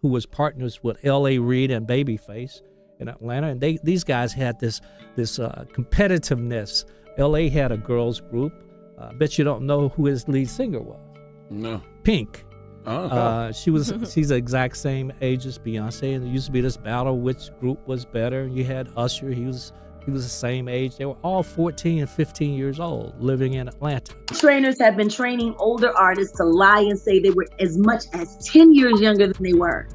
who was partners with L.A. Reid and Babyface in Atlanta, and these guys had this competitiveness. L.A. had a girls group. I bet you don't know who his lead singer was. No. Pink. Oh. She's the exact same age as Beyonce, and there used to be this battle which group was better. You had Usher. He was the same age. They were all 14 and 15 years old living in Atlanta. Trainers have been training older artists to lie and say they were as much as 10 years younger than they were.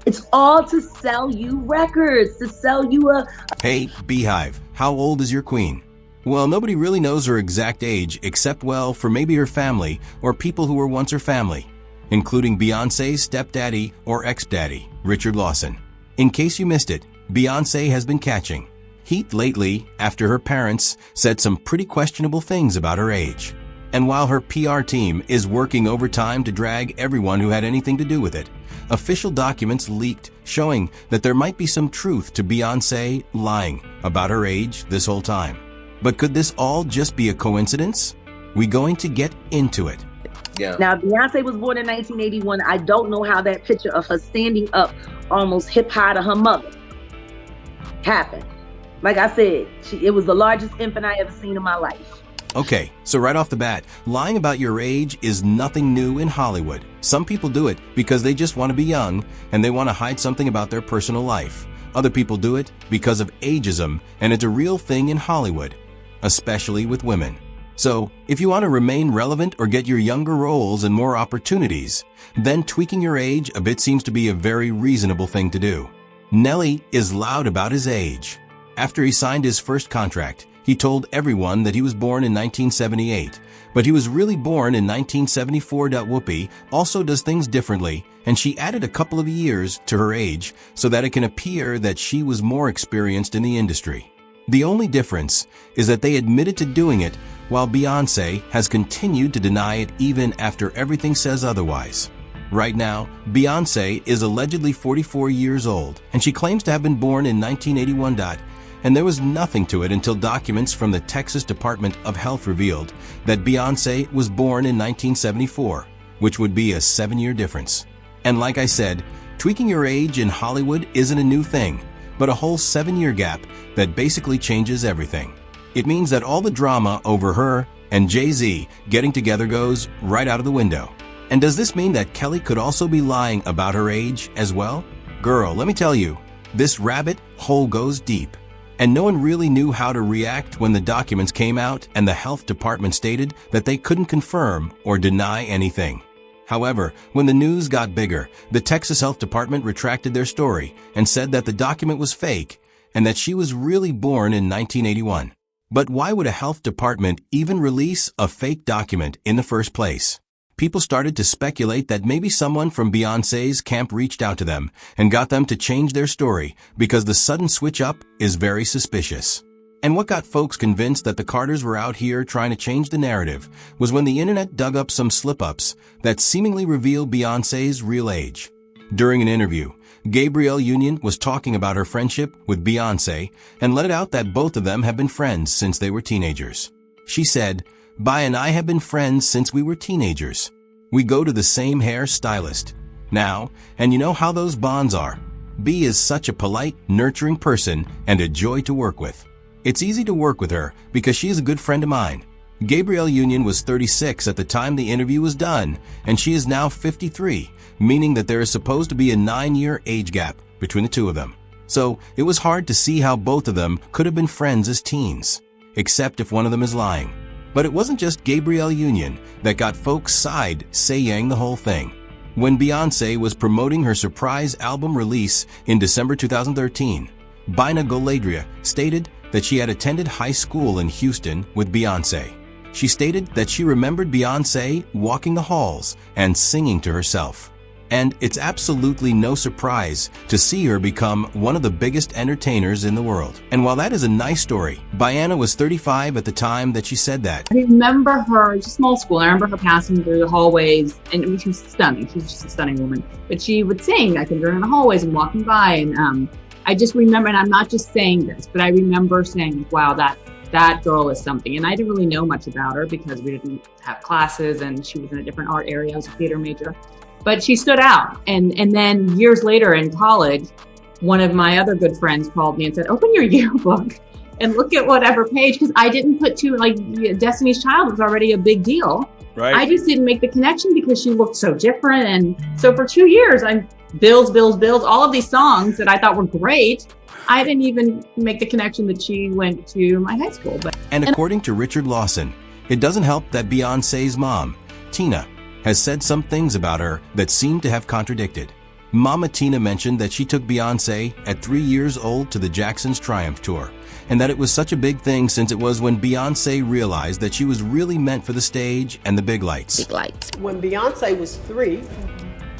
It's all to sell you records, to sell you a... Hey, Beehive, how old is your queen? Well, nobody really knows her exact age except, well, for maybe her family or people who were once her family, including Beyonce's stepdaddy or ex-daddy, Richard Lawson. In case you missed it, Beyonce has been catching heat lately after her parents said some pretty questionable things about her age. And while her PR team is working overtime to drag everyone who had anything to do with it, official documents leaked showing that there might be some truth to Beyonce lying about her age this whole time. But could this all just be a coincidence? We're going to get into it. Yeah. Now, Beyonce was born in 1981. I don't know how that picture of her standing up almost hip high to her mother happened. Like I said, it was the largest infant I ever seen in my life. Okay, so right off the bat, lying about your age is nothing new in Hollywood. Some people do it because they just want to be young and they want to hide something about their personal life. Other people do it because of ageism, and it's a real thing in Hollywood, especially with women. So, if you want to remain relevant or get your younger roles and more opportunities, then tweaking your age a bit seems to be a very reasonable thing to do. Nelly is loud about his age. After he signed his first contract, he told everyone that he was born in 1978, but he was really born in 1974. Whoopi also does things differently, and she added a couple of years to her age so that it can appear that she was more experienced in the industry. The only difference is that they admitted to doing it, while Beyoncé has continued to deny it even after everything says otherwise. Right now, Beyoncé is allegedly 44 years old, and she claims to have been born in 1981. And there was nothing to it until documents from the Texas Department of Health revealed that Beyoncé was born in 1974, which would be a 7-year difference. And like I said, tweaking your age in Hollywood isn't a new thing, but a whole 7-year gap that basically changes everything. It means that all the drama over her and Jay-Z getting together goes right out of the window. And does this mean that Kelly could also be lying about her age as well? Girl, let me tell you, this rabbit hole goes deep. And no one really knew how to react when the documents came out and the health department stated that they couldn't confirm or deny anything. However, when the news got bigger, the Texas Health Department retracted their story and said that the document was fake and that she was really born in 1981. But why would a health department even release a fake document in the first place? People started to speculate that maybe someone from Beyoncé's camp reached out to them and got them to change their story because the sudden switch up is very suspicious. And what got folks convinced that the Carters were out here trying to change the narrative was when the internet dug up some slip-ups that seemingly revealed Beyoncé's real age. During an interview, Gabrielle Union was talking about her friendship with Beyoncé and let it out that both of them have been friends since they were teenagers. She said, "Bi and I have been friends since we were teenagers. We go to the same hair stylist now, and you know how those bonds are. B is such a polite, nurturing person and a joy to work with. It's easy to work with her because she is a good friend of mine." Gabrielle Union was 36 at the time the interview was done, and she is now 53, meaning that there is supposed to be a 9-year age gap between the two of them. So it was hard to see how both of them could have been friends as teens, except if one of them is lying. But it wasn't just Gabrielle Union that got folks' side saying the whole thing. When Beyoncé was promoting her surprise album release in December 2013, Bina Goladria stated that she had attended high school in Houston with Beyoncé. She stated that she remembered Beyoncé walking the halls and singing to herself. And it's absolutely no surprise to see her become one of the biggest entertainers in the world. And while that is a nice story, Beyonce was 35 at the time that she said that. I remember her, just small school, I remember her passing through the hallways, and I mean, she was stunning. She was just a stunning woman. But she would sing, I think, during the hallways and walking by. And I just remember, and I'm not just saying this, but I remember saying, wow, that girl is something. And I didn't really know much about her because we didn't have classes and she was in a different art area. I was a theater major. but she stood out. And then years later in college, one of my other good friends called me and said, open your yearbook and look at whatever page, because I didn't put Destiny's Child was already a big deal. Right. I just didn't make the connection because she looked so different. And so for 2 years, I'm Bills, Bills, Bills, all of these songs that I thought were great. I didn't even make the connection that she went to my high school. And according to Richard Lawson, it doesn't help that Beyonce's mom, Tina, has said some things about her that seem to have contradicted. Mama Tina mentioned that she took Beyonce at 3 years old to the Jackson's Triumph Tour, and that it was such a big thing since it was when Beyonce realized that she was really meant for the stage and the big lights. When Beyonce was 3,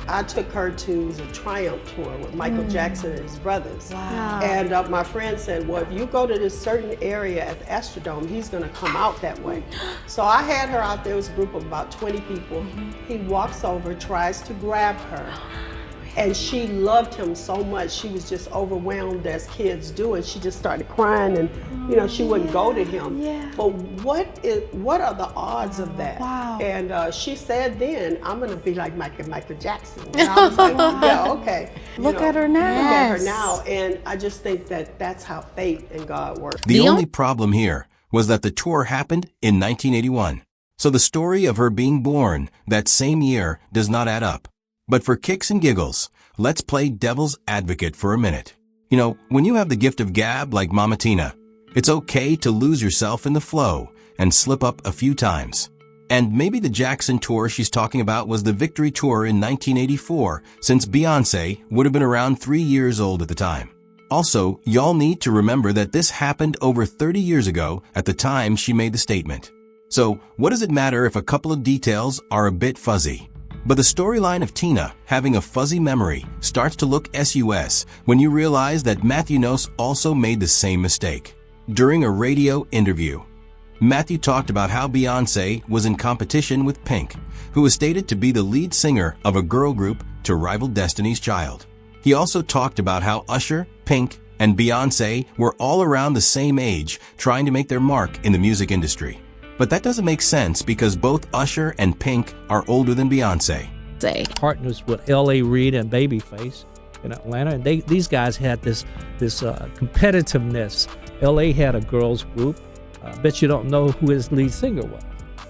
I took her to the Triumph Tour with Michael Jackson and his brothers. Wow. And my friend said, well, if you go to this certain area at the Astrodome, he's gonna come out that way. So I had her out there. It was a group of about 20 people. He walks over, tries to grab her. And she loved him so much, she was just overwhelmed as kids do, and she just started crying, and she wouldn't go to him. Yeah. But what are the odds of that? Wow. And she said then, I'm gonna be like Michael Jackson. And I was like, yeah, okay. Look at her now. Look at her now. And I just think that that's how fate and God work. The only problem here was that the tour happened in 1981. So the story of her being born that same year does not add up. But for kicks and giggles, let's play devil's advocate for a minute. When you have the gift of gab like Mama Tina, it's okay to lose yourself in the flow and slip up a few times. And maybe the Jackson tour she's talking about was the Victory Tour in 1984, since Beyonce would have been around 3 years old at the time. Also, y'all need to remember that this happened over 30 years ago at the time she made the statement. So, what does it matter if a couple of details are a bit fuzzy? But the storyline of Tina having a fuzzy memory starts to look sus when you realize that Matthew Knowles also made the same mistake. During a radio interview, Matthew talked about how Beyonce was in competition with Pink, who was stated to be the lead singer of a girl group to rival Destiny's Child. He also talked about how Usher, Pink, and Beyonce were all around the same age trying to make their mark in the music industry. But that doesn't make sense because both Usher and Pink are older than Beyonce. Partners with L.A. Reid and Babyface in Atlanta, and these guys had this competitiveness. L.A. had a girls group. I bet you don't know who his lead singer was.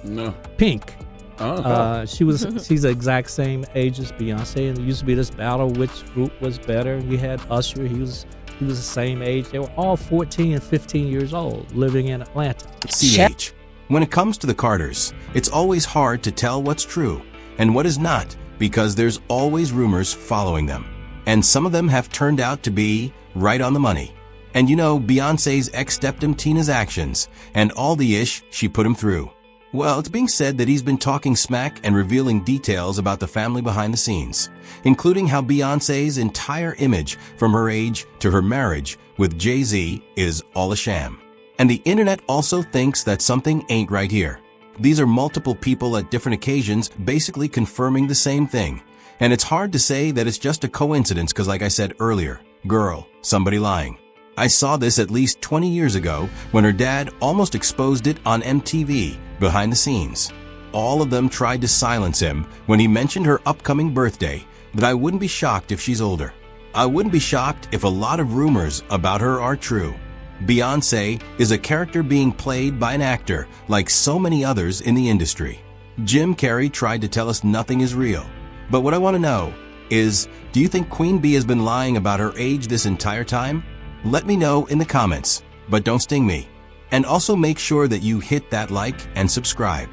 No. Pink. Oh. She's the exact same age as Beyonce, and there used to be this battle which group was better. You had Usher. He was the same age. They were all 14 and 15 years old, living in Atlanta. CH. When it comes to the Carters, it's always hard to tell what's true and what is not because there's always rumors following them. And some of them have turned out to be right on the money. And Beyonce's ex-stepdom Tina's actions and all the ish she put him through. Well, it's being said that he's been talking smack and revealing details about the family behind the scenes, including how Beyonce's entire image from her age to her marriage with Jay-Z is all a sham. And the internet also thinks that something ain't right here. These are multiple people at different occasions basically confirming the same thing. And it's hard to say that it's just a coincidence because, like I said earlier, girl, somebody lying. I saw this at least 20 years ago when her dad almost exposed it on MTV behind the scenes. All of them tried to silence him when he mentioned her upcoming birthday, but I wouldn't be shocked if she's older. I wouldn't be shocked if a lot of rumors about her are true. Beyonce is a character being played by an actor like so many others in the industry. Jim Carrey tried to tell us nothing is real. But what I want to know is, do you think Queen Bee has been lying about her age this entire time? Let me know in the comments, but don't sting me. And also make sure that you hit that like and subscribe.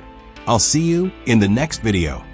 I'll see you in the next video.